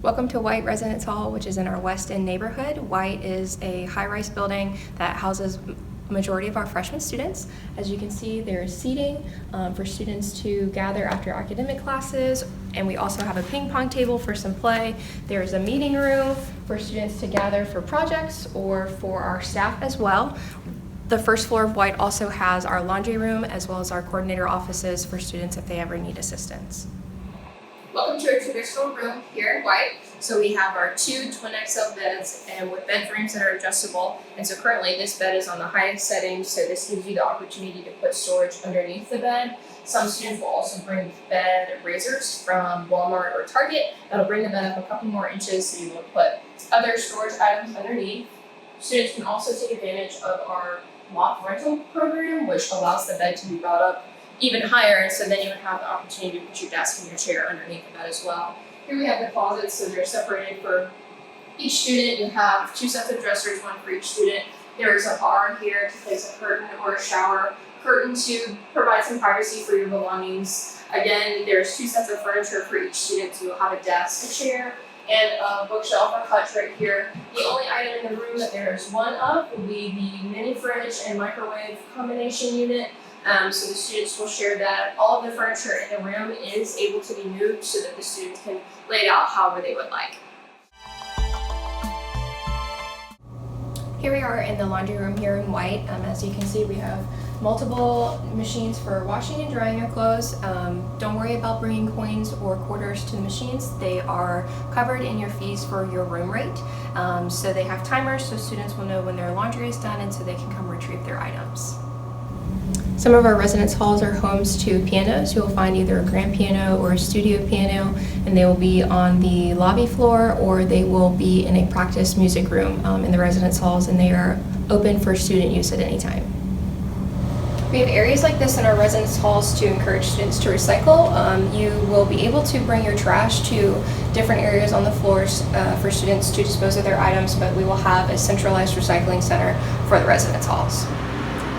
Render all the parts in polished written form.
Welcome to White Residence Hall, which is in our West End neighborhood. White is a high-rise building that houses majority of our freshman students. As you can see, there is seating for students to gather after academic classes, and we also have a ping pong table for some play. There is a meeting room for students to gather for projects or for our staff as well. The first floor of White also has our laundry room as well as our coordinator offices for students if they ever need assistance. Welcome to our traditional room here at White. So we have our two twin XL beds and with bed frames that are adjustable. And so currently this bed is on the highest setting, so this gives you the opportunity to put storage underneath the bed. Some students will also bring bed raisers from Walmart or Target. That'll bring the bed up a couple more inches so you will put other storage items underneath. Students can also take advantage of our loft rental program, which allows the bed to be brought up even higher, and so then you would have the opportunity to put your desk and your chair underneath the bed as well. Here we have the closets, so they're separated for each student. You have two sets of dressers, one for each student. There is a bar here to place a curtain or a shower curtain to provide some privacy for your belongings. Again, there's two sets of furniture for each student, so you'll have a desk, a chair, and a bookshelf or hutch right here. The only item in the room that there is one of will be the mini fridge and microwave combination unit. So the students will share that. All of the furniture in the room is able to be moved so that the students can lay it out however they would like. Here we are in the laundry room here in White. As you can see, we have multiple machines for washing and drying your clothes. Don't worry about bringing coins or quarters to the machines. They are covered in your fees for your room rate. So they have timers so students will know when their laundry is done and so they can come retrieve their items. Some of our residence halls are homes to pianos. You'll find either a grand piano or a studio piano, and they will be on the lobby floor or they will be in a practice music room in the residence halls, and they are open for student use at any time. We have areas like this in our residence halls to encourage students to recycle. You will be able to bring your trash to different areas on the floors for students to dispose of their items, but we will have a centralized recycling center for the residence halls.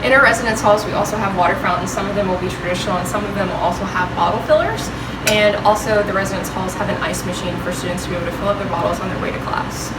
In our residence halls, we also have water fountains. Some of them will be traditional and some of them will also have bottle fillers. And also the residence halls have an ice machine for students to be able to fill up their bottles on their way to class.